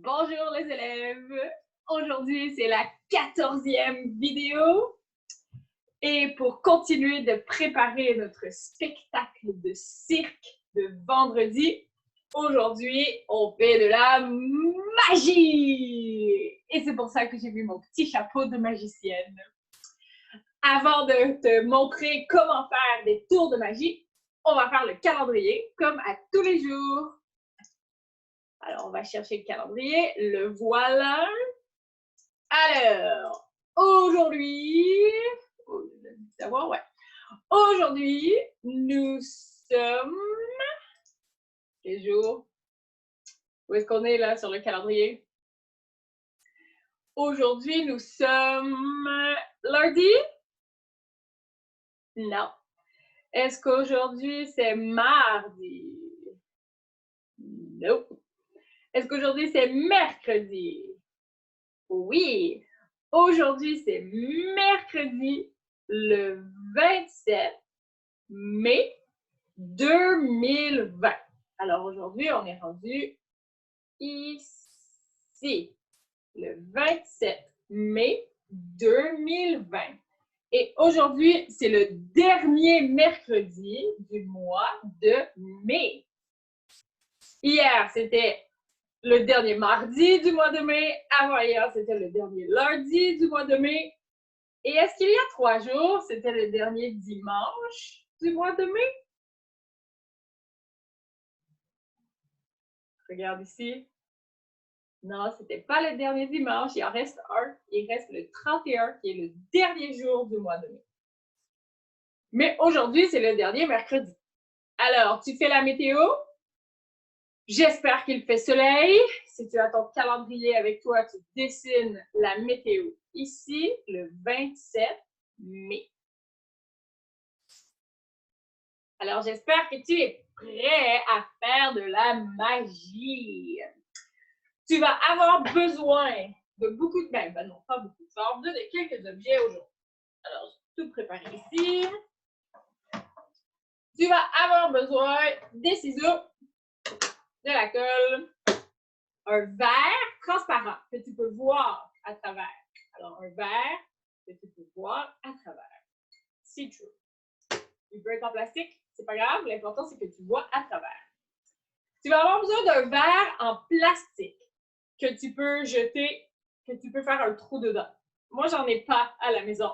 Bonjour les élèves! Aujourd'hui, c'est la 14e vidéo. Et pour continuer de préparer notre spectacle de cirque de vendredi, aujourd'hui, on fait de la magie! Et c'est pour ça que j'ai mis mon petit chapeau de magicienne. Avant de te montrer comment faire des tours de magie, on va faire le calendrier comme à tous les jours. Alors, on va chercher le calendrier. Le voilà. Alors, aujourd'hui, aujourd'hui, nous sommes, quel jour? Où est-ce qu'on est là sur le calendrier? Aujourd'hui, nous sommes lundi? Non. Est-ce qu'aujourd'hui, c'est mardi? Non. Est-ce qu'aujourd'hui, c'est mercredi? Oui. Aujourd'hui, c'est mercredi le 27 mai 2020. Alors aujourd'hui, on est rendu ici, le 27 mai 2020. Et aujourd'hui, c'est le dernier mercredi du mois de mai. Hier, c'était le dernier mardi du mois de mai. Avant-hier, c'était le dernier lundi du mois de mai. Et est-ce qu'il y a 3 jours, c'était le dernier dimanche du mois de mai? Regarde ici. Non, ce n'était pas le dernier dimanche. Il en reste un. Il reste le 31, qui est le dernier jour du mois de mai. Mais aujourd'hui, c'est le dernier mercredi. Alors, tu fais la météo. J'espère qu'il fait soleil. Si tu as ton calendrier avec toi, tu dessines la météo ici, le 27 mai. Alors, j'espère que tu es prêt à faire de la magie. Tu vas avoir besoin de beaucoup de... Ben non, pas beaucoup. Tu vas avoir besoin de quelques objets aujourd'hui. Alors, je vais tout préparer ici. Tu vas avoir besoin des ciseaux, de la colle, un verre transparent que tu peux voir à travers. Alors, un verre que tu peux voir à travers. C'est true. Il peut être en plastique, c'est pas grave. L'important, c'est que tu vois à travers. Tu vas avoir besoin d'un verre en plastique que tu peux jeter, que tu peux faire un trou dedans. Moi, j'en ai pas à la maison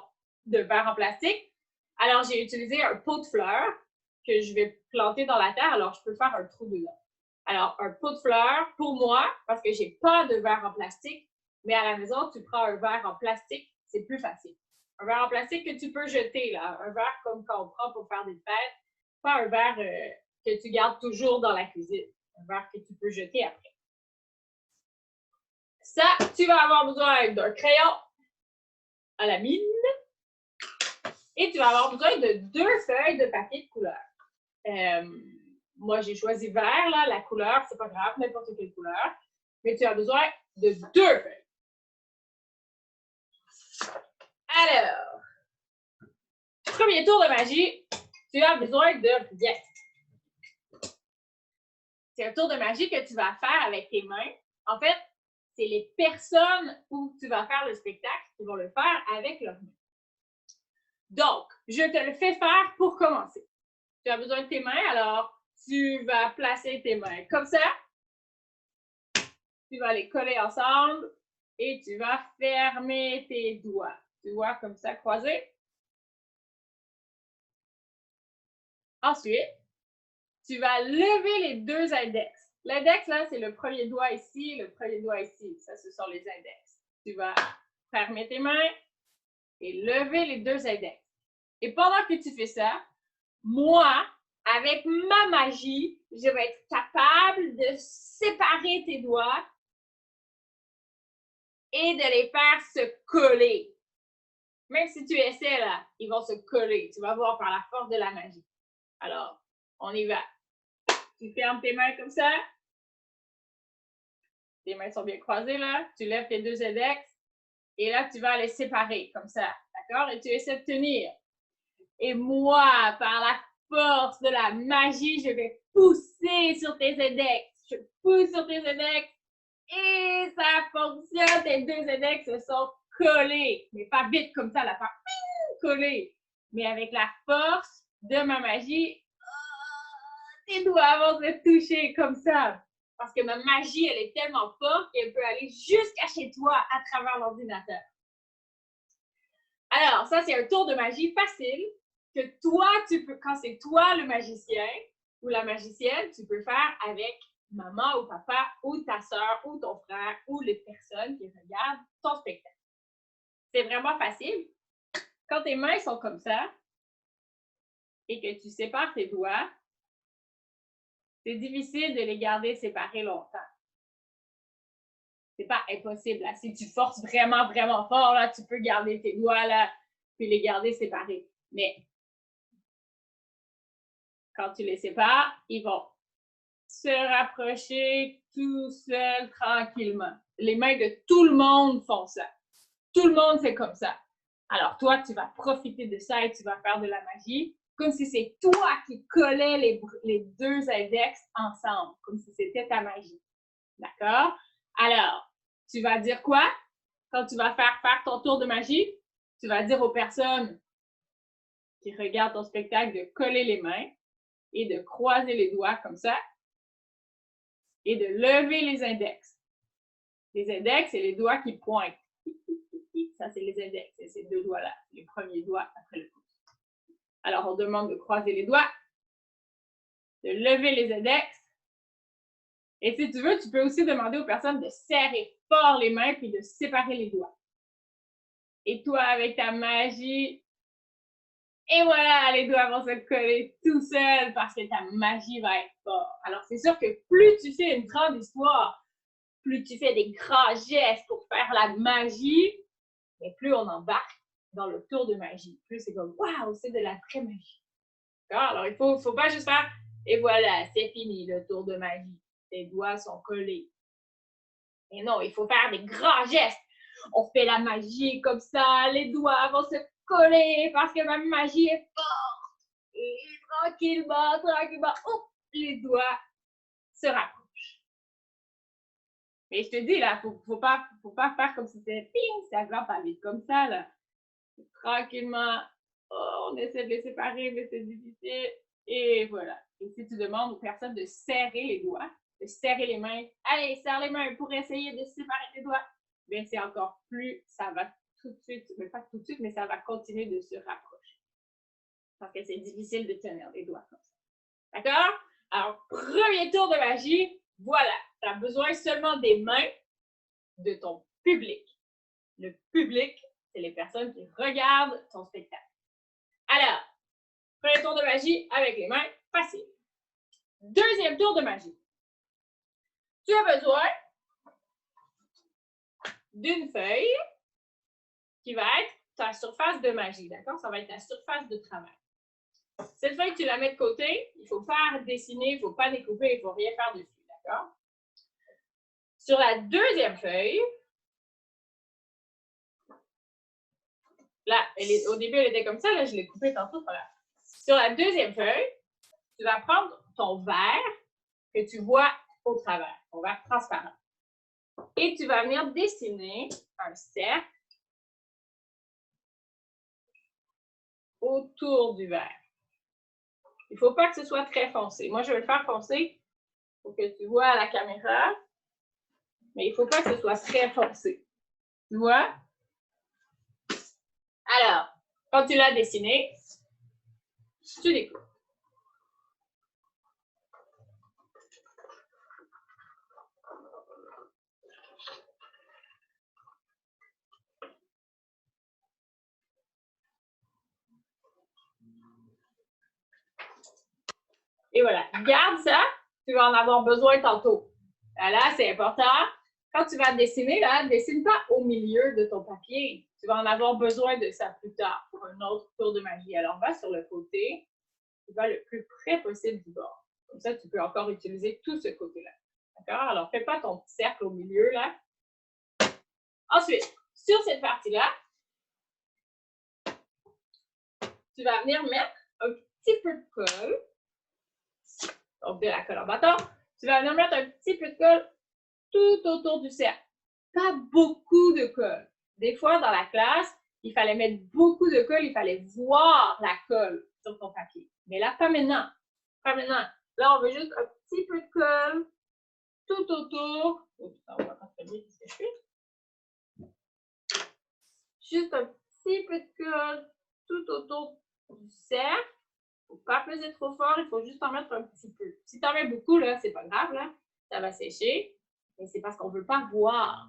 de verre en plastique. Alors, j'ai utilisé un pot de fleurs que je vais planter dans la terre. Alors, je peux faire un trou dedans. Alors, un pot de fleurs, pour moi, parce que j'ai pas de verre en plastique, mais à la maison, tu prends un verre en plastique, c'est plus facile. Un verre en plastique que tu peux jeter, là. Un verre comme quand on prend pour faire des fêtes. Pas un verre que tu gardes toujours dans la cuisine. Un verre que tu peux jeter après. Ça, tu vas avoir besoin d'un crayon à la mine et tu vas avoir besoin de 2 feuilles de papier de couleur. Moi, j'ai choisi vert, là, la couleur, c'est pas grave, n'importe quelle couleur, mais tu as besoin de 2 feuilles. Alors, premier tour de magie, tu as besoin de rien. C'est un tour de magie que tu vas faire avec tes mains. En fait, c'est les personnes où tu vas faire le spectacle qui vont le faire avec leurs mains. Donc, je te le fais faire pour commencer. Tu as besoin de tes mains, alors tu vas placer tes mains comme ça. Tu vas les coller ensemble et tu vas fermer tes doigts. Tu vois, comme ça, croisés. Ensuite, tu vas lever les 2 index. L'index, là, c'est le premier doigt ici, le premier doigt ici. Ça, ce sont les index. Tu vas fermer tes mains et lever les 2 index. Et pendant que tu fais ça, moi, avec ma magie, je vais être capable de séparer tes doigts et de les faire se coller. Même si tu essaies, là, ils vont se coller. Tu vas voir par la force de la magie. Alors, on y va. Tu fermes tes mains comme ça. Tes mains sont bien croisées, là. Tu lèves tes 2 index. Et là, tu vas les séparer comme ça. D'accord? Et tu essaies de tenir. Et moi, par la force de la magie, je vais pousser sur tes index. Je pousse sur tes index Et ça fonctionne, tes deux index se sont collés. Mais pas vite comme ça, la faire coller. Mais avec la force de ma magie, tes doigts vont se toucher comme ça. Parce que ma magie, elle est tellement forte qu'elle peut aller jusqu'à chez toi à travers l'ordinateur. Alors, ça, c'est un tour de magie facile que toi, tu peux, quand c'est toi le magicien ou la magicienne, tu peux faire avec maman ou papa ou ta soeur ou ton frère ou les personnes qui regardent ton spectacle. C'est vraiment facile. Quand tes mains sont comme ça et que tu sépares tes doigts, c'est difficile de les garder séparés longtemps. C'est pas impossible. Là. Si tu forces vraiment, vraiment fort, là, tu peux garder tes doigts là, puis les garder séparés. Mais quand tu les sépares, ils vont se rapprocher tout seuls, tranquillement. Les mains de tout le monde font ça. Tout le monde fait comme ça. Alors, toi, tu vas profiter de ça et tu vas faire de la magie, comme si c'est toi qui collais les deux index ensemble, comme si c'était ta magie. D'accord? Alors, tu vas dire quoi? Quand tu vas faire ton tour de magie, tu vas dire aux personnes qui regardent ton spectacle de coller les mains et de croiser les doigts comme ça et de lever les index. Les index, c'est les doigts qui pointent. Ça, c'est les index. C'est ces deux doigts-là, les premiers doigts après le pouce. Alors, on demande de croiser les doigts, de lever les index. Et si tu veux, tu peux aussi demander aux personnes de serrer fort les mains puis de séparer les doigts. Et toi, avec ta magie, et voilà, les doigts vont se coller tout seuls parce que ta magie va être forte. Alors, c'est sûr que plus tu fais une grande histoire, plus tu fais des grands gestes pour faire la magie, mais plus on embarque dans le tour de magie. Plus c'est comme, waouh, c'est de la vraie magie. Alors, il ne faut pas juste faire, et voilà, c'est fini le tour de magie. Tes doigts sont collés. Mais non, il faut faire des grands gestes. On fait la magie comme ça, les doigts vont se coller parce que ma magie est forte. Et tranquillement, les doigts se rapprochent. Mais je te dis, là, faut pas faire comme si c'était ping, ça va pas vite comme ça, là. Tranquillement, on essaie de les séparer, mais c'est difficile. Et voilà. Et si tu demandes aux personnes de serrer les doigts, de serrer les mains, allez, serre les mains pour essayer de séparer les doigts, bien c'est encore plus, ça va tout de suite, mais pas tout de suite, mais ça va continuer de se rapprocher. Parce que c'est difficile de tenir les doigts comme ça. D'accord? Alors, premier tour de magie, voilà. Tu as besoin seulement des mains de ton public. Le public, c'est les personnes qui regardent ton spectacle. Alors, premier tour de magie avec les mains, facile. Deuxième tour de magie. Tu as besoin d'une feuille qui va être ta surface de magie, d'accord? Ça va être ta surface de travail. Cette feuille, tu la mets de côté. Il ne faut pas dessiner, il ne faut pas découper, il ne faut rien faire dessus, d'accord? Sur la deuxième feuille, là, au début, elle était comme ça, là, je l'ai coupée tantôt. Voilà. Sur la deuxième feuille, tu vas prendre ton verre que tu vois au travers, ton verre transparent. Et tu vas venir dessiner un cercle autour du verre. Il ne faut pas que ce soit très foncé. Moi, je vais le faire foncé pour que tu vois à la caméra, mais il ne faut pas que ce soit très foncé. Tu vois? Alors, quand tu l'as dessiné, tu découpes. Et voilà, garde ça, tu vas en avoir besoin tantôt. Là, c'est important. Quand tu vas dessiner, là, dessine pas au milieu de ton papier. Tu vas en avoir besoin de ça plus tard pour un autre tour de magie. Alors, va sur le côté, tu vas le plus près possible du bord. Comme ça, tu peux encore utiliser tout ce côté-là. D'accord? Alors, fais pas ton petit cercle au milieu, là. Ensuite, sur cette partie-là, tu vas venir mettre un petit peu de colle. Donc, de la colle en bâton. Tu vas venir mettre un petit peu de colle tout tout autour du cercle. Pas beaucoup de colle. Des fois, dans la classe, il fallait mettre beaucoup de colle, il fallait voir la colle sur ton papier. Mais là, pas maintenant. Pas maintenant. Là, on veut juste un petit peu de colle tout autour. Oups, on va pas très bien ce que je fais. Juste un petit peu de colle tout autour du cercle. Il ne faut pas peser trop fort, il faut juste en mettre un petit peu. Si tu en mets beaucoup, là, c'est pas grave, là. Ça va sécher. Mais c'est parce qu'on ne veut pas voir.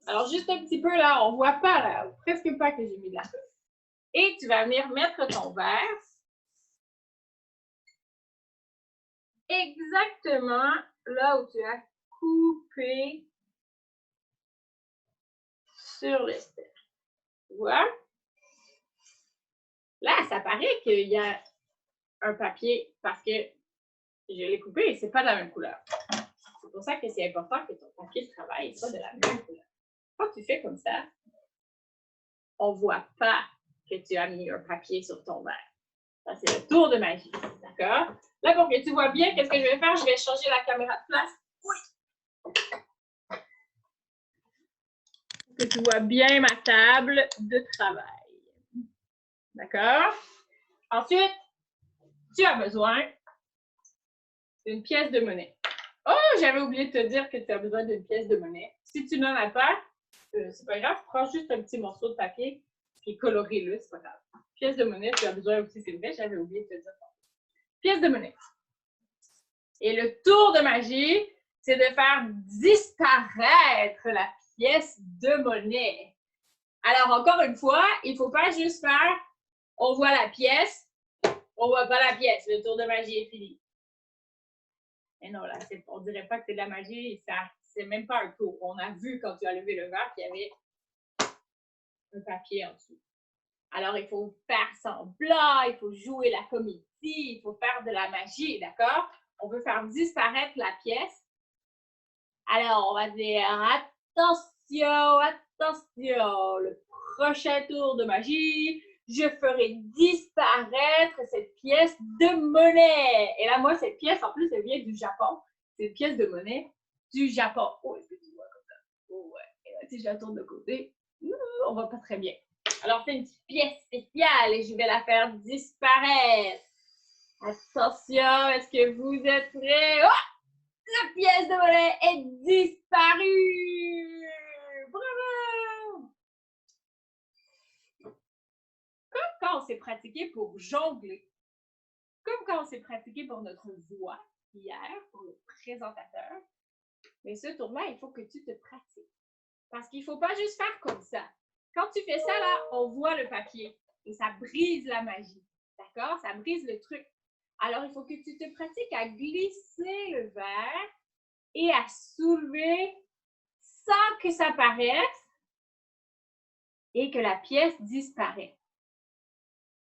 Alors, juste un petit peu, là, on ne voit pas, là, presque pas que j'ai mis de la colle. Et tu vas venir mettre ton verre exactement là où tu as coupé sur le cercle. Tu vois? Là, ça paraît qu'il y a un papier parce que je l'ai coupé et c'est pas de la même couleur. C'est pour ça que c'est important que ton papier de travail soit de la même couleur. Quand tu fais comme ça, on ne voit pas que tu as mis un papier sur ton verre. Ça, c'est le tour de magie. D'accord? Là, pour que tu vois bien, qu'est-ce que je vais faire? Je vais changer la caméra de place. Oui! Pour que tu vois bien ma table de travail. D'accord? Ensuite, tu as besoin d'une pièce de monnaie. Oh, j'avais oublié de te dire que tu as besoin d'une pièce de monnaie. Si tu n'en as pas, c'est pas grave, prends juste un petit morceau de papier et coloré-le, c'est pas grave. Pièce de monnaie, tu as besoin aussi, c'est vrai, j'avais oublié de te dire ça. Pièce de monnaie. Et le tour de magie, c'est de faire disparaître la pièce de monnaie. Alors, encore une fois, il ne faut pas juste faire on voit la pièce, on ne voit pas la pièce. Le tour de magie est fini. Mais non, là, on ne dirait pas que c'est de la magie. C'est même pas un tour. On a vu quand tu as levé le verre qu'il y avait un papier en dessous. Alors, il faut faire semblant, il faut jouer la comédie, il faut faire de la magie, d'accord? On veut faire disparaître la pièce. Alors, on va dire attention, attention, le prochain tour de magie, je ferai disparaître cette pièce de monnaie. Et là, moi, cette pièce, en plus, elle vient du Japon. C'est une pièce de monnaie du Japon. Oh, est-ce que tu vois comme ça? Oh, ouais. Et là, si je la tourne de côté, on va pas très bien. Alors, c'est une petite pièce spéciale et je vais la faire disparaître. Attention, est-ce que vous êtes prêts? Oh! La pièce de monnaie est disparue! Bravo! Comme quand on s'est pratiqué pour jongler, comme quand on s'est pratiqué pour notre voix hier, pour le présentateur, mais ce tour-là, il faut que tu te pratiques. Parce qu'il ne faut pas juste faire comme ça. Quand tu fais ça, là, on voit le papier et ça brise la magie. D'accord? Ça brise le truc. Alors, il faut que tu te pratiques à glisser le verre et à soulever sans que ça paraisse et que la pièce disparaisse.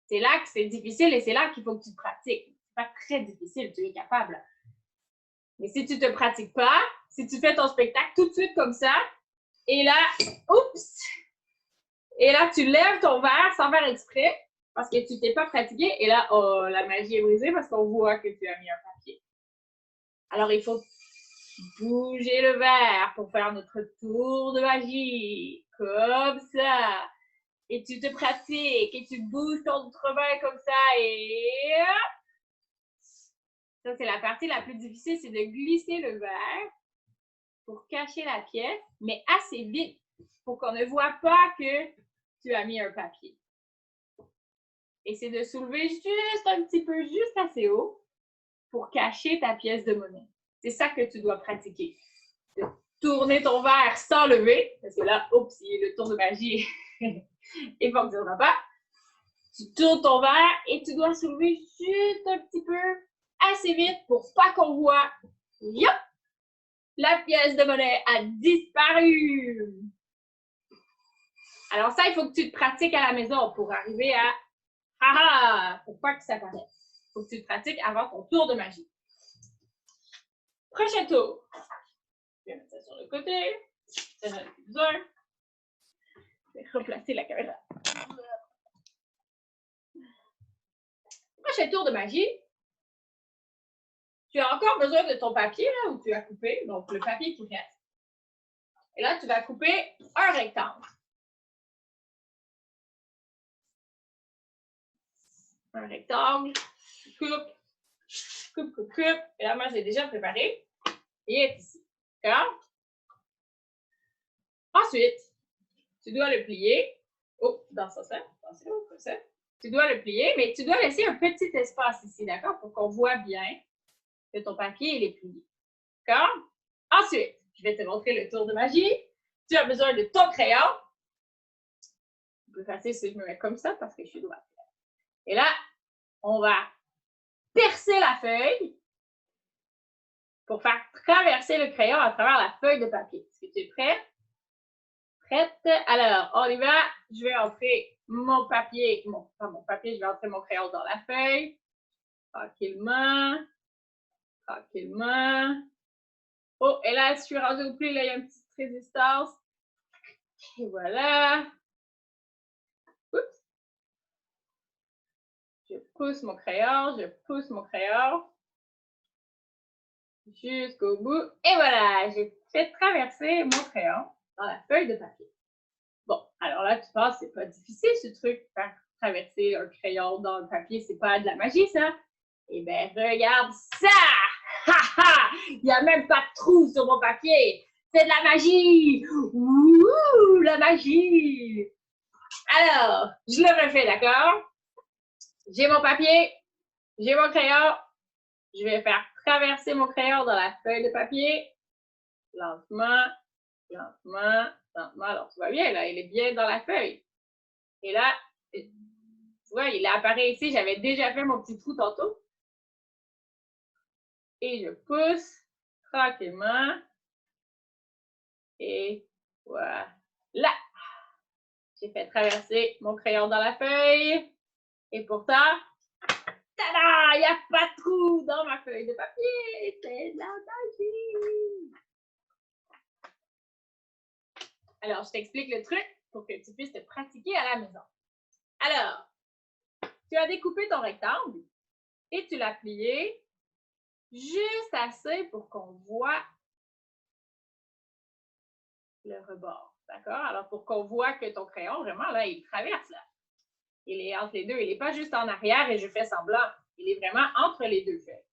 C'est là que c'est difficile et c'est là qu'il faut que tu te pratiques. C'est pas très difficile, tu es capable. Mais si tu ne te pratiques pas, si tu fais ton spectacle tout de suite comme ça, et là, oups! Et là, tu lèves ton verre sans faire exprès parce que tu t'es pas pratiqué. Et là, oh, la magie est brisée parce qu'on voit que tu as mis un papier. Alors, il faut bouger le verre pour faire notre tour de magie. Comme ça. Et tu te pratiques et tu bouges ton main comme ça et ça, c'est la partie la plus difficile, c'est de glisser le verre pour cacher la pièce, mais assez vite pour qu'on ne voit pas que tu as mis un papier. Et c'est de soulever juste un petit peu, juste assez haut pour cacher ta pièce de monnaie. C'est ça que tu dois pratiquer. De tourner ton verre sans lever, parce que là, oups, le tour de magie ne fonctionnera pas. Tu tournes ton verre et tu dois soulever juste un petit peu, assez vite pour pas qu'on voit. Yop! La pièce de monnaie a disparu. Alors ça, il faut que tu te pratiques à la maison pour arriver à haha, pour pas que ça paraisse. Il faut que tu te pratiques avant ton tour de magie. Prochain tour. Je vais mettre ça sur le côté. Ça, j'en ai plus besoin. Je vais replacer la caméra. Prochain tour de magie. tu as encore besoin de ton papier là, où tu as coupé, donc le papier qui reste. Et là, tu vas couper un rectangle. Un rectangle, coupe. Et là, moi, j'ai déjà préparé. Il est ici. D'accord? Ensuite, tu dois le plier. Oh, dans ce sens. Attention, comme ça. Tu dois le plier, mais tu dois laisser un petit espace ici, d'accord? Pour qu'on voit bien que ton papier il est plié. D'accord? Ensuite, je vais te montrer le tour de magie. Tu as besoin de ton crayon. C'est plus facile si je me mets comme ça parce que je suis droite. Et là, on va percer la feuille pour faire traverser le crayon à travers la feuille de papier. Est-ce que tu es prêt? Prête? Alors, on y va. Je vais entrer mon papier, pas mon papier, je vais entrer mon crayon dans la feuille. Tranquillement. Tranquillement. Oh, et là, je suis rendue au pli, là, il y a une petite résistance. Et voilà. Oups. Je pousse mon crayon, jusqu'au bout. Et voilà, j'ai fait traverser mon crayon dans la feuille de papier. Bon, alors là, tu penses, c'est pas difficile ce truc, faire traverser un crayon dans le papier, c'est pas de la magie, ça? Eh bien, regarde ça! Ha ha! Il n'y a même pas de trou sur mon papier! C'est de la magie! Ouh, la magie! Alors, je le refais, d'accord? J'ai mon papier, j'ai mon crayon. Je vais faire traverser mon crayon dans la feuille de papier. Lentement, lentement, lentement. Alors, tu vois bien, là, il est bien dans la feuille. Et là, tu vois, il apparaît ici. J'avais déjà fait mon petit trou tantôt. Et je pousse tranquillement. Et voilà. J'ai fait traverser mon crayon dans la feuille. Et pourtant, tada! Il n'y a pas de trou dans ma feuille de papier. C'est de la magie! Alors, je t'explique le truc pour que tu puisses te pratiquer à la maison. Alors, tu as découpé ton rectangle et tu l'as plié juste assez pour qu'on voit le rebord. D'accord? Alors, pour qu'on voit que ton crayon, vraiment, là, il traverse, là. Il est entre les deux. Il n'est pas juste en arrière et je fais semblant. Il est vraiment entre les deux feuilles.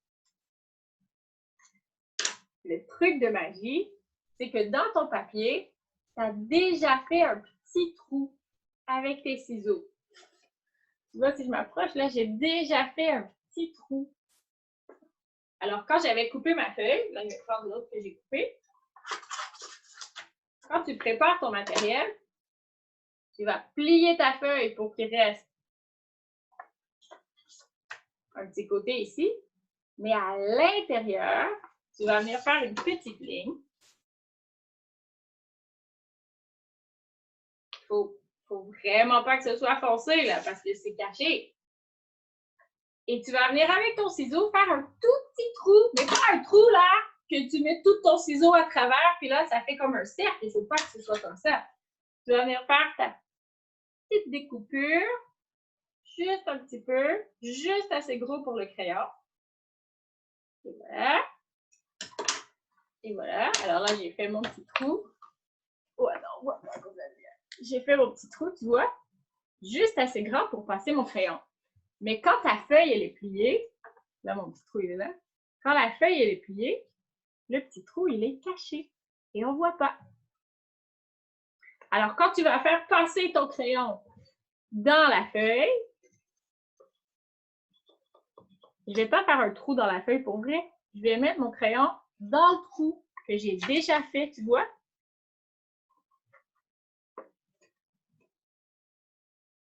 Le truc de magie, c'est que dans ton papier, tu as déjà fait un petit trou avec tes ciseaux. Tu vois, si je m'approche, là, j'ai déjà fait un petit trou. Alors, quand j'avais coupé ma feuille, là, je vais prendre l'autre que j'ai coupé. Quand tu prépares ton matériel, tu vas plier ta feuille pour qu'il reste un petit côté ici. Mais à l'intérieur, tu vas venir faire une petite ligne. Il ne faut vraiment pas que ce soit foncé, là, parce que c'est caché. Et tu vas venir avec ton ciseau faire un tout petit trou, mais pas un trou là, que tu mets tout ton ciseau à travers, puis là, ça fait comme un cercle. Il ne faut pas que ce soit comme ça. Tu vas venir faire ta petite découpure, juste un petit peu, juste assez gros pour le crayon. Et voilà. Et voilà. Alors là, j'ai fait mon petit trou. Oh non, j'ai fait mon petit trou, tu vois, juste assez grand pour passer mon crayon. Mais quand ta feuille, elle est pliée, là, mon petit trou, il est là. Quand la feuille, elle est pliée, le petit trou, il est caché et on ne voit pas. Alors, quand tu vas faire passer ton crayon dans la feuille, je ne vais pas faire un trou dans la feuille pour vrai. Je vais mettre mon crayon dans le trou que j'ai déjà fait, tu vois.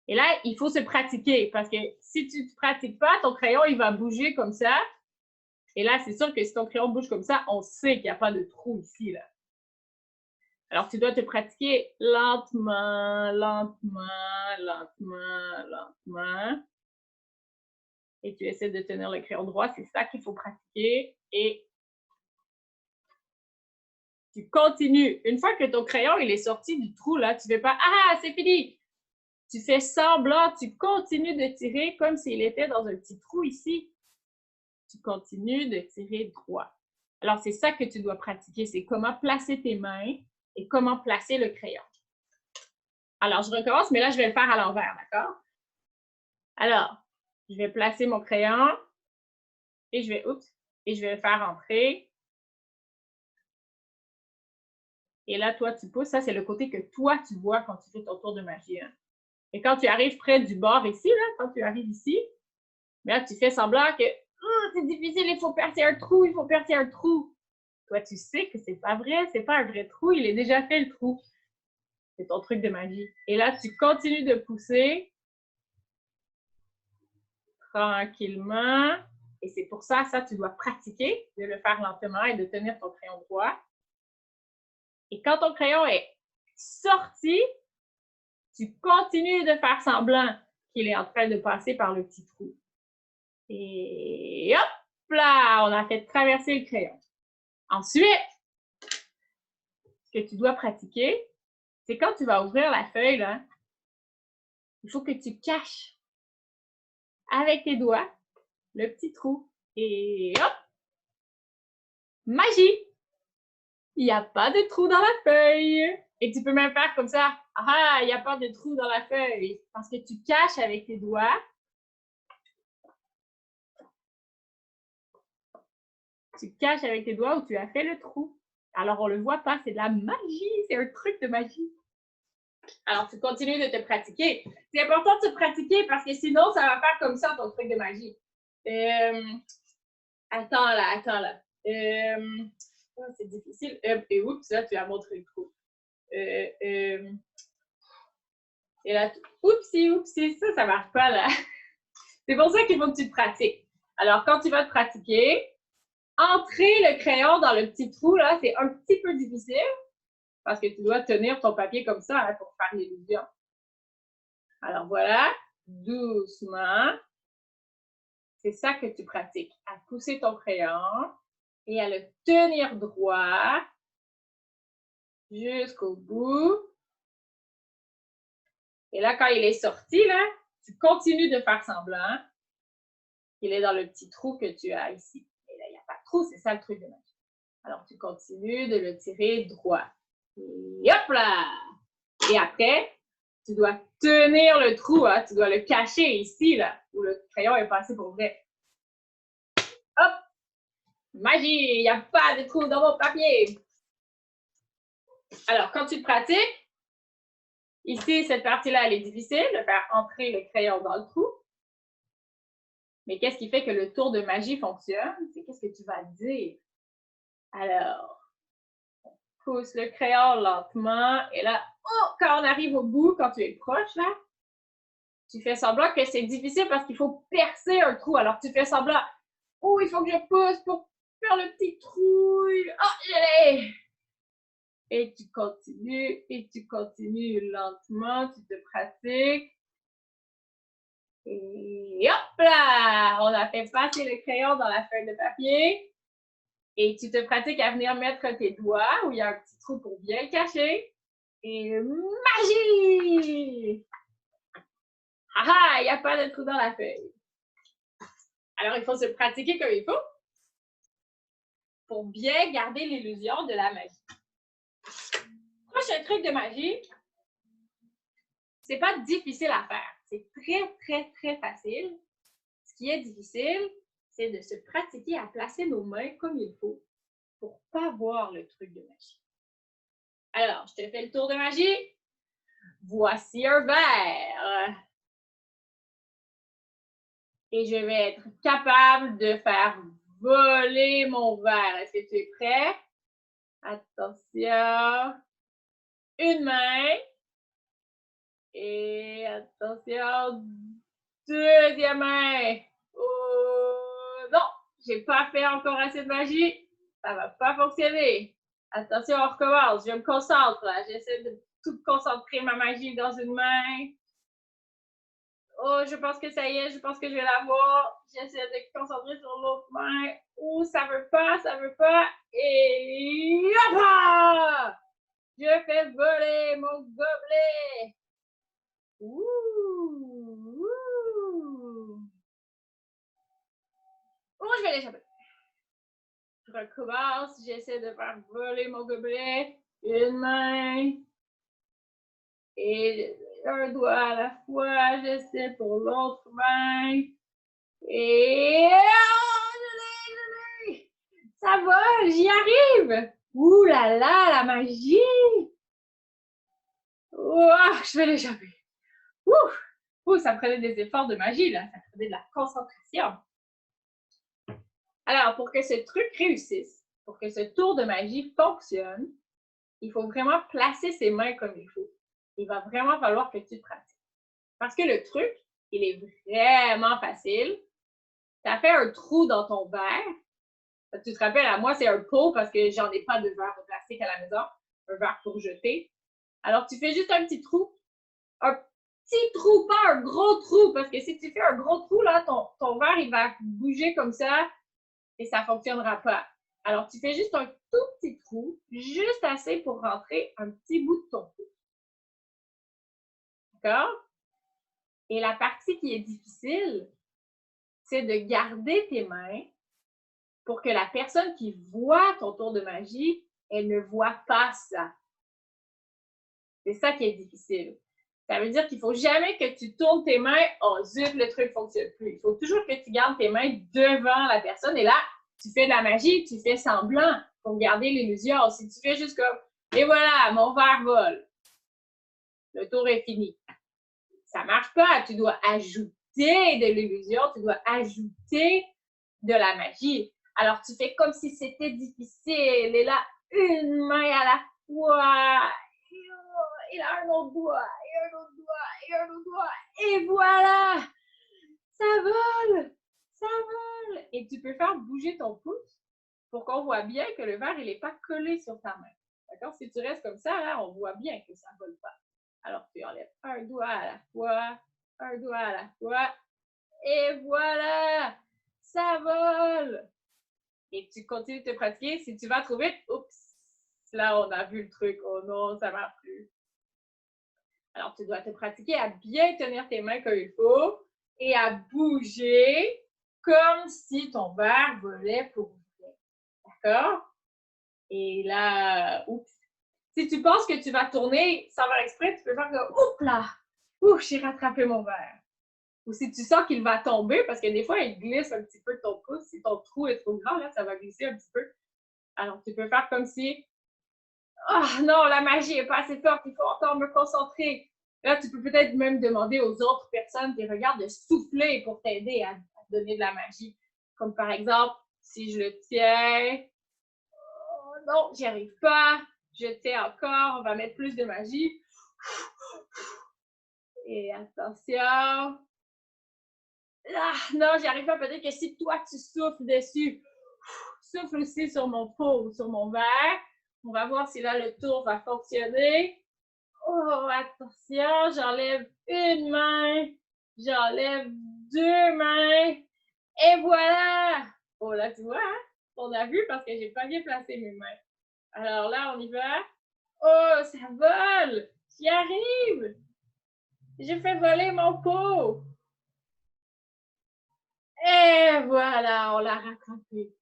Et là, il faut se pratiquer parce que si tu ne te pratiques pas, ton crayon, il va bouger comme ça. Et là, c'est sûr que si ton crayon bouge comme ça, on sait qu'il n'y a pas de trou ici, là. Alors, tu dois te pratiquer lentement, lentement, lentement, lentement. Et tu essaies de tenir le crayon droit. C'est ça qu'il faut pratiquer. Et tu continues. Une fois que ton crayon il est sorti du trou, là, tu ne fais pas « Ah, c'est fini! » Tu fais semblant, tu continues de tirer comme s'il était dans un petit trou ici. tu continues de tirer droit. Alors, c'est ça que tu dois pratiquer, c'est comment placer tes mains et comment placer le crayon. Alors, je recommence, mais là, je vais le faire à l'envers, d'accord? Alors, je vais placer mon crayon et je vais le faire entrer. Et là, toi, tu pousses. Ça, c'est le côté que toi, tu vois quand tu fais ton tour de magie. Hein? Et quand tu arrives près du bord ici, là, quand tu arrives ici, là, tu fais semblant que c'est difficile, il faut percer un trou, il faut percer un trou. Toi, tu sais que c'est pas vrai, c'est pas un vrai trou, il est déjà fait le trou. C'est ton truc de magie. Et là, tu continues de pousser tranquillement. Et c'est pour ça, tu dois pratiquer de le faire lentement et de tenir ton crayon droit. Et quand ton crayon est sorti, tu continues de faire semblant qu'il est en train de passer par le petit trou. Et hop là, on a fait traverser le crayon. Ensuite, ce que tu dois pratiquer, c'est quand tu vas ouvrir la feuille, là, il faut que tu caches avec tes doigts le petit trou. Et hop! Magie! Il n'y a pas de trou dans la feuille. Et tu peux même faire comme ça. Ah, il n'y a pas de trou dans la feuille. Parce que tu caches avec tes doigts. Tu caches avec tes doigts où tu as fait le trou. Alors, on ne le voit pas. C'est de la magie. C'est un truc de magie. Alors, tu continues de te pratiquer. C'est important de se pratiquer parce que sinon, ça va faire comme ça ton truc de magie. Attends là. Oh, c'est difficile. Et oups, là, tu as montré le trou. Et là, oupsie, ça marche pas là. C'est pour ça qu'il faut que tu te pratiques. Alors, quand tu vas te pratiquer, entrer le crayon dans le petit trou, là, c'est un petit peu difficile parce que tu dois tenir ton papier comme ça hein, pour faire l'illusion. Alors voilà, doucement. C'est ça que tu pratiques, à pousser ton crayon et à le tenir droit jusqu'au bout. Et là, quand il est sorti, là, tu continues de faire semblant qu'il est dans le petit trou que tu as ici. Et là, il n'y a pas de trou, c'est ça le truc de magie. Alors, tu continues de le tirer droit. Et hop là! Et après, tu dois tenir le trou, hein? Tu dois le cacher ici, là, où le crayon est passé pour vrai. Hop! Magie! Il n'y a pas de trou dans mon papier! Alors, quand tu te pratiques, ici, cette partie-là, elle est difficile, de faire entrer le crayon dans le trou. Mais qu'est-ce qui fait que le tour de magie fonctionne? C'est qu'est-ce que tu vas dire? Alors, on pousse le crayon lentement. Et là, quand on arrive au bout, quand tu es proche, là, tu fais semblant que c'est difficile parce qu'il faut percer un trou. Alors, tu fais semblant, il faut que je pousse pour faire le petit trou. Je l'ai! Et tu continues lentement, tu te pratiques. Et hop là! On a fait passer le crayon dans la feuille de papier. Et tu te pratiques à venir mettre tes doigts où il y a un petit trou pour bien le cacher. Et magie! Ah, il n'y a pas de trou dans la feuille. Alors, il faut se pratiquer comme il faut pour bien garder l'illusion de la magie. Prochain truc de magie, c'est pas difficile à faire. C'est très facile. Ce qui est difficile, c'est de se pratiquer à placer nos mains comme il faut pour ne pas voir le truc de magie. Alors, je te fais le tour de magie. Voici un verre. Et je vais être capable de faire voler mon verre. Est-ce que tu es prêt? Attention. Une main. Et attention, deuxième main. Oh, non, j'ai pas fait encore assez de magie. Ça va pas fonctionner. Attention, on recommence. Je me concentre là. J'essaie de tout concentrer ma magie dans une main. Oh, je pense que ça y est, je pense que je vais l'avoir. J'essaie de me concentrer sur l'autre main. Oh, ça veut pas. Et hop! Je fais voler mon gobelet. Ouh! je vais l'échapper. Je recommence, j'essaie de faire voler mon gobelet. Une main. Et un doigt à la fois, j'essaie pour l'autre main. Et je l'ai! Ça va, j'y arrive! Ouh là là, la magie! Ouah, je vais l'échapper. Ouh, ça prenait des efforts de magie, là. Ça prenait de la concentration. Alors, pour que ce truc réussisse, pour que ce tour de magie fonctionne, il faut vraiment placer ses mains comme il faut. Il va vraiment falloir que tu pratiques. Parce que le truc, il est vraiment facile. Tu as fait un trou dans ton verre. Tu te rappelles, à moi, c'est un pot parce que j'en ai pas de verre de plastique à la maison. Un verre pour jeter. Alors, tu fais juste un petit trou. Un petit trou, pas un gros trou. Parce que si tu fais un gros trou, là, ton verre, il va bouger comme ça et ça ne fonctionnera pas. Alors, tu fais juste un tout petit trou, juste assez pour rentrer un petit bout de ton pouce. D'accord? Et la partie qui est difficile, c'est de garder tes mains pour que la personne qui voit ton tour de magie, elle ne voit pas ça. C'est ça qui est difficile. Ça veut dire qu'il ne faut jamais que tu tournes tes mains, oh zut, le truc ne fonctionne plus. Il faut toujours que tu gardes tes mains devant la personne et là, tu fais de la magie, tu fais semblant pour garder l'illusion. Si tu fais juste comme, et voilà, mon verre vole. Le tour est fini. Ça ne marche pas. Tu dois ajouter de l'illusion, tu dois ajouter de la magie. Alors, tu fais comme si c'était difficile. Et là, une main à la fois. Et là, un autre doigt, et un autre doigt, et un autre doigt. Et voilà! Ça vole! Ça vole! Et tu peux faire bouger ton pouce pour qu'on voit bien que le verre, il n'est pas collé sur ta main. D'accord? Si tu restes comme ça, là, on voit bien que ça ne vole pas. Alors, tu enlèves un doigt à la fois, un doigt à la fois, et voilà! Ça vole! Et tu continues de te pratiquer. Si tu vas trop vite, oups! Là, on a vu le truc. Oh non, ça ne marche plus. Alors, tu dois te pratiquer à bien tenir tes mains comme il faut et à bouger comme si ton verre volait pour vrai. D'accord? Et là, oups! Si tu penses que tu vas tourner sans faire exprès, tu peux faire comme, oups là! Ouh, j'ai rattrapé mon verre. Ou si tu sens qu'il va tomber, parce que des fois, il glisse un petit peu de ton pouce. Si ton trou est trop grand, là, ça va glisser un petit peu. Alors, tu peux faire comme si, oh non, la magie n'est pas assez forte, il faut encore me concentrer. Là, tu peux peut-être même demander aux autres personnes qui regardent de souffler pour t'aider à donner de la magie. Comme par exemple, si je le tiens, oh non, j'y arrive pas, je tiens encore, on va mettre plus de magie. Et attention. Ah, non, j'y arrive pas. Peut-être que si toi, tu souffles dessus, souffle aussi sur mon pot ou sur mon verre. On va voir si là, le tour va fonctionner. Oh, attention, j'enlève une main, j'enlève deux mains, et voilà! Oh, là, tu vois, hein? On a vu parce que j'ai pas bien placé mes mains. Alors là, on y va. Oh, ça vole! J'y arrive! J'ai fait voler mon pot! Et voilà, on l'a rattrapé.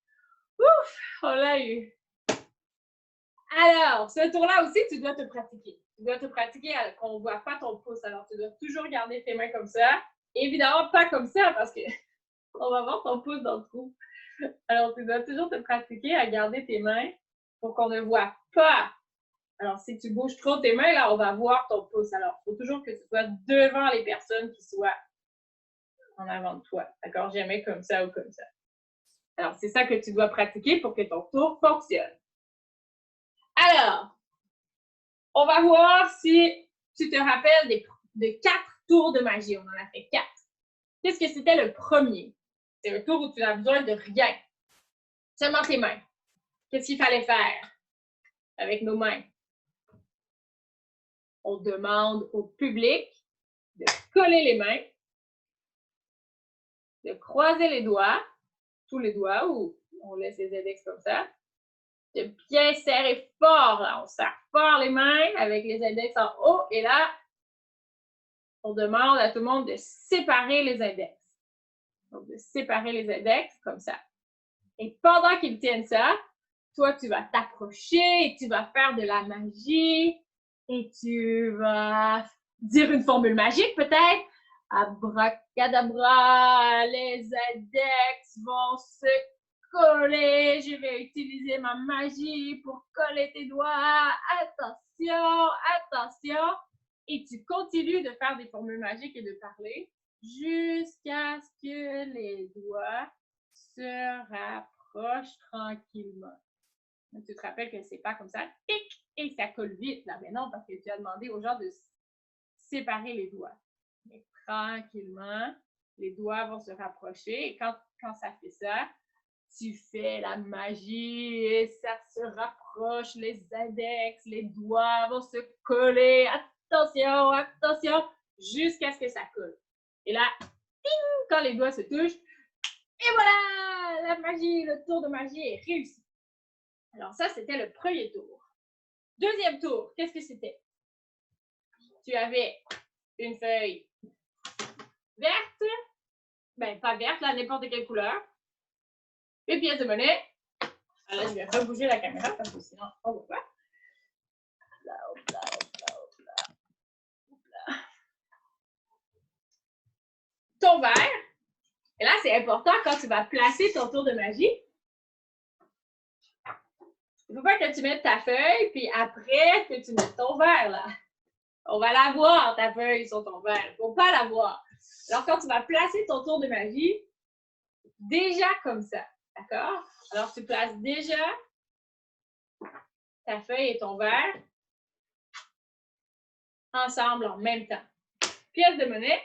Ouf! On l'a eu. Alors, ce tour-là aussi, tu dois te pratiquer. Tu dois te pratiquer à qu'on ne voit pas ton pouce. Alors, tu dois toujours garder tes mains comme ça. Évidemment, pas comme ça parce que on va voir ton pouce dans le trou. Alors, tu dois toujours te pratiquer à garder tes mains pour qu'on ne voit pas. Alors, si tu bouges trop tes mains, là, on va voir ton pouce. Alors, il faut toujours que tu sois devant les personnes qui soient en avant de toi. D'accord? Jamais comme ça ou comme ça. Alors, c'est ça que tu dois pratiquer pour que ton tour fonctionne. Alors, on va voir si tu te rappelles de 4 tours de magie. On en a fait 4. Qu'est-ce que c'était le premier? C'est un tour où tu n'as besoin de rien. Seulement tes mains. Qu'est-ce qu'il fallait faire avec nos mains? On demande au public de coller les mains, de croiser les doigts, tous les doigts, ou on laisse les index comme ça, de bien serrer fort. Là, on serre fort les mains avec les index en haut, et là, on demande à tout le monde de séparer les index. Donc, de séparer les index comme ça. Et pendant qu'ils tiennent ça, toi, tu vas t'approcher et tu vas faire de la magie et tu vas dire une formule magique peut-être. Abracadabra, les index vont se coller. Je vais utiliser ma magie pour coller tes doigts. Attention, attention. Et tu continues de faire des formules magiques et de parler jusqu'à ce que les doigts se rapprochent tranquillement. Donc, tu te rappelles que c'est pas comme ça, tic, et ça colle vite, là. Mais non, parce que tu as demandé aux gens de séparer les doigts. Mais tranquillement, les doigts vont se rapprocher. Et quand ça fait ça, tu fais la magie et ça se rapproche. Les index, les doigts vont se coller. Attention, attention, jusqu'à ce que ça colle. Et là, ting, quand les doigts se touchent, et voilà, la magie, le tour de magie est réussi. Alors ça, c'était le premier tour. Deuxième tour, qu'est-ce que c'était? Tu avais une feuille verte, ben pas verte, là, n'importe quelle couleur, une pièce de monnaie. Alors, je vais rebouger la caméra parce que sinon, on voit pas. Hopla, hopla, hopla, hopla, hopla. Ton verre. Et là, c'est important quand tu vas placer ton tour de magie. Il ne faut pas que tu mettes ta feuille, puis après que tu mettes ton verre, là. On va la voir, ta feuille sur ton verre. Il ne faut pas la voir. Alors, quand tu vas placer ton tour de magie, déjà comme ça, d'accord? Alors, tu places déjà ta feuille et ton verre ensemble en même temps. Pièce de monnaie.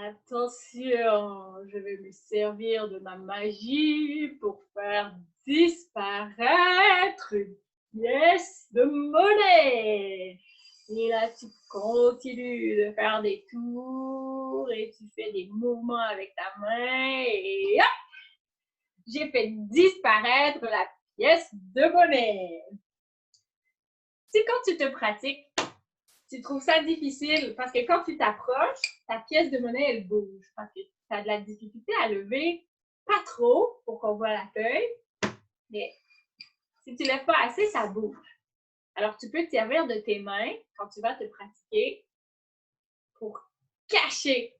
Attention, je vais me servir de ma magie pour faire disparaître une pièce de monnaie. Et là, tu continues de faire des tours et tu fais des mouvements avec ta main et hop! J'ai fait disparaître la pièce de monnaie. Si quand tu te pratiques, tu trouves ça difficile parce que quand tu t'approches, ta pièce de monnaie, elle bouge. Parce que tu as de la difficulté à lever, pas trop pour qu'on voit la feuille, mais si tu ne lèves pas assez, ça bouge. Alors, tu peux te servir de tes mains quand tu vas te pratiquer pour cacher.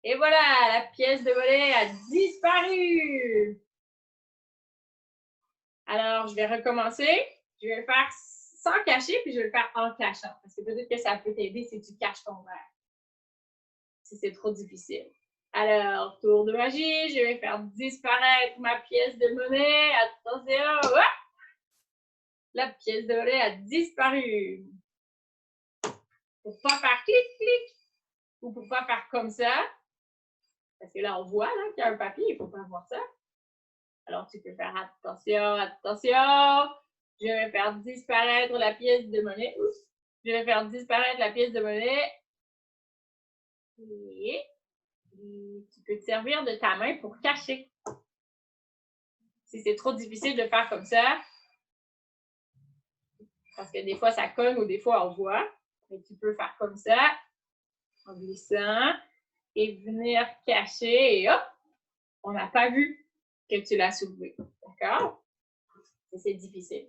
Et voilà, la pièce de monnaie a disparu. Alors, je vais recommencer. Je vais le faire sans cacher, puis je vais le faire en cachant. Parce que peut-être que ça peut t'aider si tu caches ton verre. Si c'est trop difficile. Alors, tour de magie, je vais faire disparaître ma pièce de monnaie. Attention! Hop! La pièce de monnaie a disparu. Pour ne pas faire clic, clic, ou pour ne pas faire comme ça, parce que là, on voit qu'il y a un papier, il ne faut pas voir ça. Alors, tu peux faire attention, attention. Je vais faire disparaître la pièce de monnaie. Oups. Je vais faire disparaître la pièce de monnaie. Et tu peux te servir de ta main pour cacher. Si c'est trop difficile de faire comme ça, parce que des fois, ça cogne ou des fois, on voit. Mais tu peux faire comme ça, en glissant, et venir cacher, et hop, on n'a pas vu que tu l'as soulevé. D'accord? C'est difficile.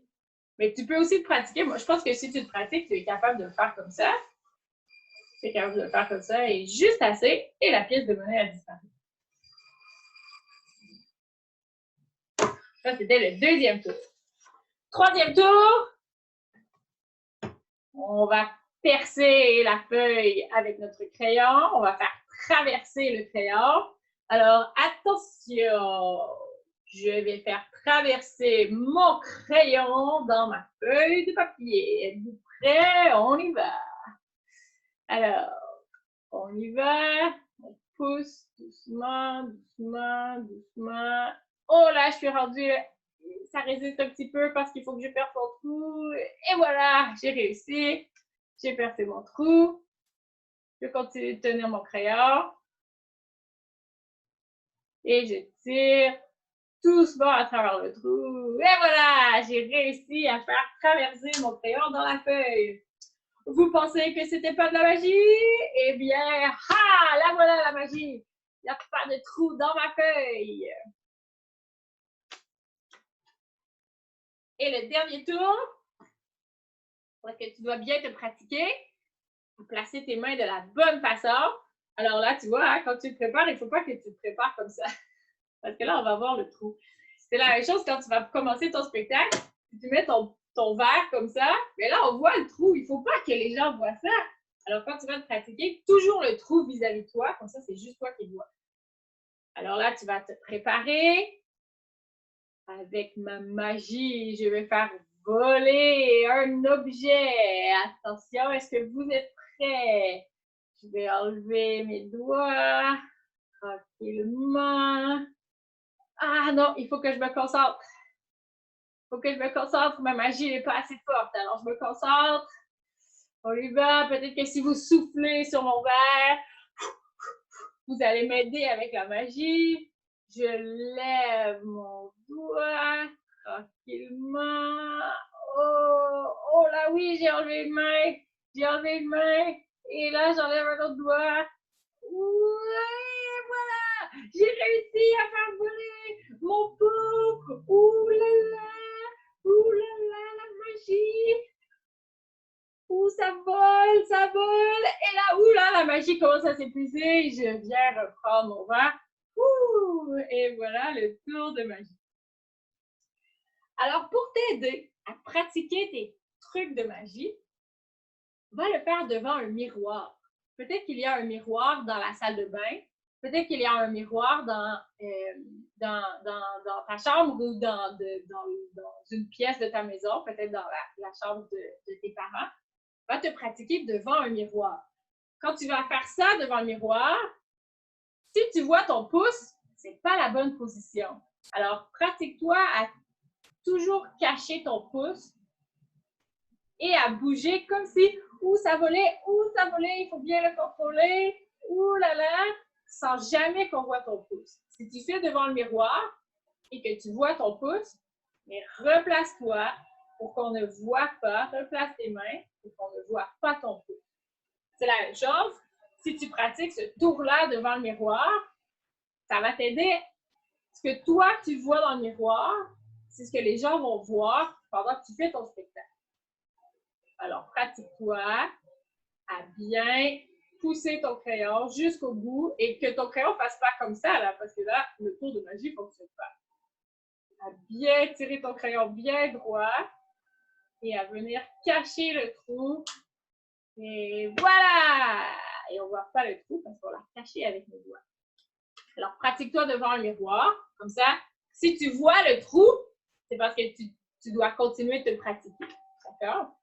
Mais tu peux aussi te pratiquer. Moi, je pense que si tu te pratiques, tu es capable de le faire comme ça. Tu es capable de le faire comme ça, et juste assez, et la pièce de monnaie a disparu. Ça, c'était le deuxième tour. Troisième tour, on va percer la feuille avec notre crayon. On va faire traverser le crayon. Alors, attention, je vais faire traverser mon crayon dans ma feuille de papier. Êtes-vous prêts? On y va. Alors, on y va. On pousse doucement, doucement, doucement. Oh là, je suis rendue. Ça résiste un petit peu parce qu'il faut que je perce mon trou. Et voilà, j'ai réussi. J'ai percé mon trou. Je continue de tenir mon crayon. Et je tire doucement à travers le trou. Et voilà, j'ai réussi à faire traverser mon crayon dans la feuille. Vous pensez que c'était pas de la magie? Eh bien, là voilà la magie. Il n'y a pas de trou dans ma feuille. Et le dernier tour, parce que tu dois bien te pratiquer, placer tes mains de la bonne façon. Alors là, tu vois, hein, quand tu te prépares, il ne faut pas que tu te prépares comme ça. Parce que là, on va voir le trou. C'est la même chose quand tu vas commencer ton spectacle. Tu mets ton verre comme ça, mais là, on voit le trou. Il ne faut pas que les gens voient ça. Alors, quand tu vas te pratiquer, toujours le trou vis-à-vis de toi. Comme ça, c'est juste toi qui le vois. Alors là, tu vas te préparer. Avec ma magie, je vais faire voler un objet. Attention, est-ce que vous êtes prêts? Je vais enlever mes doigts tranquillement. Ah non, il faut que je me concentre. Il faut que je me concentre. Ma magie n'est pas assez forte. Alors, je me concentre. On y va. Peut-être que si vous soufflez sur mon verre, vous allez m'aider avec la magie. Je lève mon doigt tranquillement. Oh, oh là oui, j'ai enlevé une main. J'ai enlevé une main. Et là, j'enlève un autre doigt. Ouais, voilà! J'ai réussi à faire voler mon pot! Ouh là là! Ouh là là, la magie! Ouh, ça vole, ça vole! Et là, ouh là, la magie commence à s'épuiser. Je viens reprendre mon verre. Ouh! Et voilà le tour de magie. Alors, pour t'aider à pratiquer tes trucs de magie, va le faire devant un miroir. Peut-être qu'il y a un miroir dans la salle de bain. Peut-être qu'il y a un miroir dans ta chambre ou dans une pièce de ta maison, peut-être dans la chambre de tes parents. Va te pratiquer devant un miroir. Quand tu vas faire ça devant le miroir, si tu vois ton pouce, ce n'est pas la bonne position. Alors, pratique-toi à toujours cacher ton pouce et à bouger comme si, ça volait, il faut bien le contrôler, là là, sans jamais qu'on voit ton pouce. Si tu fais devant le miroir et que tu vois ton pouce, mais replace-toi pour qu'on ne voit pas, replace tes mains pour qu'on ne voit pas ton pouce. C'est la même chose. Si tu pratiques ce tour-là devant le miroir, ça va t'aider. Ce que toi, tu vois dans le miroir, c'est ce que les gens vont voir pendant que tu fais ton spectacle. Alors, pratique-toi à bien pousser ton crayon jusqu'au bout et que ton crayon ne fasse pas comme ça, là, parce que là, le tour de magie ne fonctionne pas. À bien tirer ton crayon bien droit et à venir cacher le trou. Et voilà! Et on ne voit pas le trou parce qu'on l'a caché avec nos doigts. Alors, pratique-toi devant un miroir, comme ça. Si tu vois le trou, c'est parce que tu dois continuer de te pratiquer. D'accord?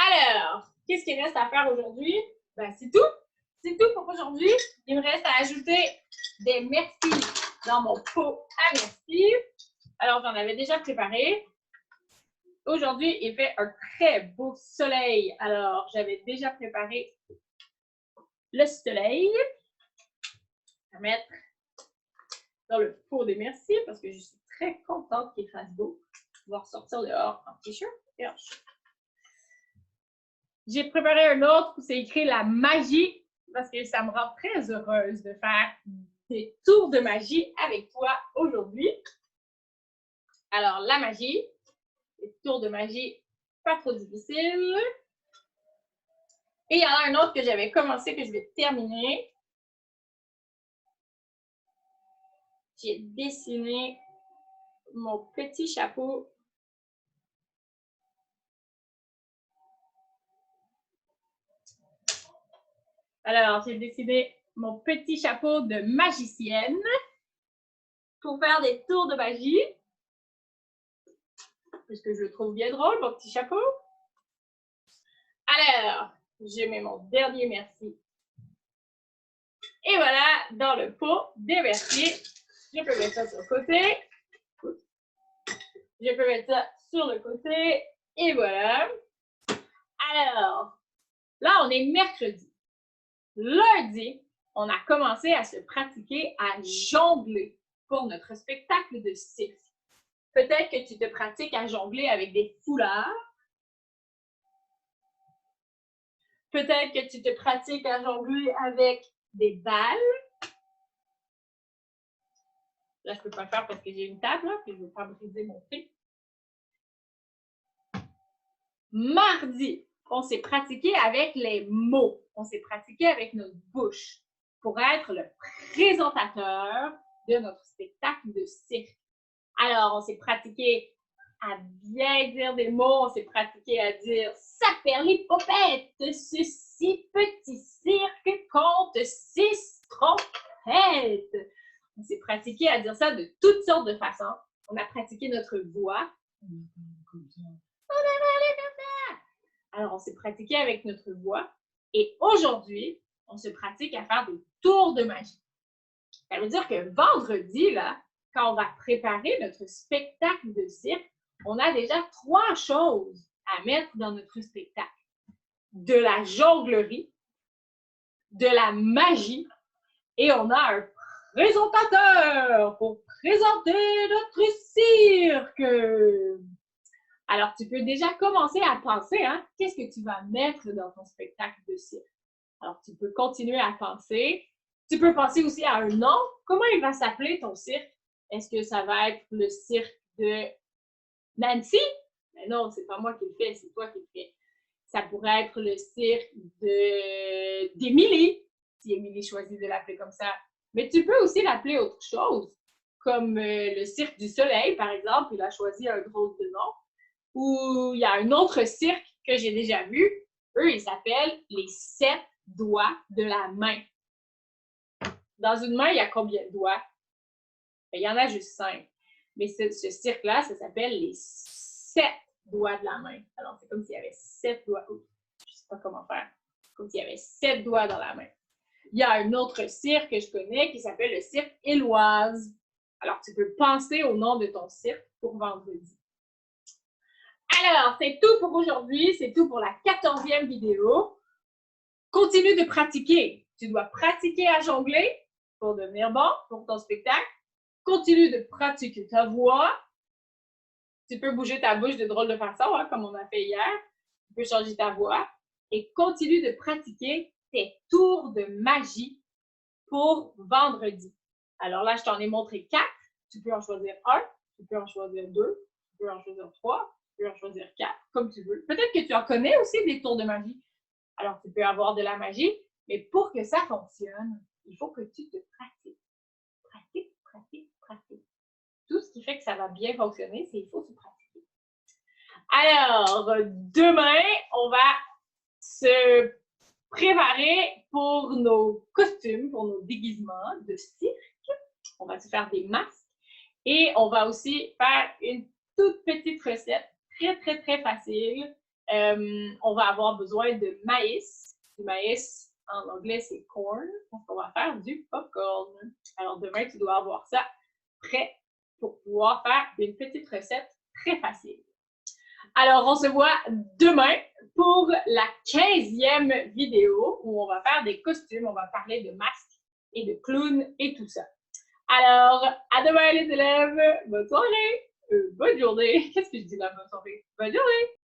Alors, qu'est-ce qu'il reste à faire aujourd'hui? Ben, c'est tout. C'est tout pour aujourd'hui. Il me reste à ajouter des merci dans mon pot à merci. Alors, j'en avais déjà préparé. Aujourd'hui, il fait un très beau soleil. Alors, j'avais déjà préparé le soleil. Je vais mettre dans le pot des merci parce que je suis très contente qu'il fasse beau. Je vais ressortir dehors en t-shirt et en short. J'ai préparé un autre où c'est écrit la magie parce que ça me rend très heureuse de faire des tours de magie avec toi aujourd'hui. Alors, la magie, les tours de magie, pas trop difficiles. Et il y en a un autre que j'avais commencé, que je vais terminer. J'ai dessiné mon petit chapeau. Alors, j'ai dessiné mon petit chapeau de magicienne pour faire des tours de magie. Parce que je le trouve bien drôle, mon petit chapeau. Alors, je mets mon dernier merci. Et voilà, dans le pot des merci. Je peux mettre ça sur le côté. Je peux mettre ça sur le côté. Et voilà. Alors, là, on est mercredi. Lundi, on a commencé à se pratiquer à jongler pour notre spectacle de cirque. Peut-être que tu te pratiques à jongler avec des foulards. Peut-être que tu te pratiques à jongler avec des balles. Là, je ne peux pas le faire parce que j'ai une table, là, puis je ne veux pas briser mon pied. Mardi, on s'est pratiqué avec les mots. On s'est pratiqué avec notre bouche pour être le présentateur de notre spectacle de cirque. Alors, on s'est pratiqué à bien dire des mots, on s'est pratiqué à dire « Saperlipopette, ceci petit cirque compte 6 trompettes ». On s'est pratiqué à dire ça de toutes sortes de façons. On a pratiqué notre voix. Alors, on s'est pratiqué avec notre voix. Et aujourd'hui, on se pratique à faire des tours de magie. Ça veut dire que vendredi, là, quand on va préparer notre spectacle de cirque, on a déjà 3 choses à mettre dans notre spectacle. De la jonglerie, de la magie, et on a un présentateur pour présenter notre cirque. Alors, tu peux déjà commencer à penser, hein, qu'est-ce que tu vas mettre dans ton spectacle de cirque? Alors, tu peux continuer à penser. Tu peux penser aussi à un nom. Comment il va s'appeler ton cirque? Est-ce que ça va être le cirque de Nancy? Mais non, c'est pas moi qui le fais, c'est toi qui le fais. Ça pourrait être le cirque d'Émilie, si Émilie choisit de l'appeler comme ça. Mais tu peux aussi l'appeler autre chose, comme le cirque du soleil, par exemple. Il a choisi un drôle de nom. Ou il y a un autre cirque que j'ai déjà vu. Eux, ils s'appellent les 7 doigts de la main. Dans une main, il y a combien de doigts? Il y en a juste 5. Mais ce cirque-là, ça s'appelle les 7 doigts de la main. Alors, c'est comme s'il y avait 7 doigts. Je ne sais pas comment faire. Comme s'il y avait 7 doigts dans la main. Il y a un autre cirque que je connais qui s'appelle le cirque Éloise. Alors, tu peux penser au nom de ton cirque pour vendredi. Alors, c'est tout pour aujourd'hui. C'est tout pour la 14e vidéo. Continue de pratiquer. Tu dois pratiquer à jongler pour devenir bon pour ton spectacle. Continue de pratiquer ta voix. Tu peux bouger ta bouche de drôle de façon, hein, comme on a fait hier. Tu peux changer ta voix. Et continue de pratiquer tes tours de magie pour vendredi. Alors là, je t'en ai montré 4. Tu peux en choisir 1. Tu peux en choisir 2. Tu peux en choisir 3. Tu peux en choisir 4, comme tu veux. Peut-être que tu en connais aussi des tours de magie. Alors, tu peux avoir de la magie, mais pour que ça fonctionne, il faut que tu te pratiques. Pratique, pratique, pratique. Tout ce qui fait que ça va bien fonctionner, c'est qu'il faut se pratiquer. Alors, demain, on va se préparer pour nos costumes, pour nos déguisements de cirque. On va se faire des masques et on va aussi faire une toute petite recette, très, très, très facile. On va avoir besoin de maïs. Du maïs, en anglais, c'est corn. Donc, on va faire du popcorn. Alors, demain, tu dois avoir ça prêt pour pouvoir faire une petite recette très facile. Alors, on se voit demain pour la 15e vidéo où on va faire des costumes, on va parler de masques et de clowns et tout ça. Alors, à demain les élèves, bonne soirée, bonne journée. Qu'est-ce que je dis là, bonne soirée? Bonne journée!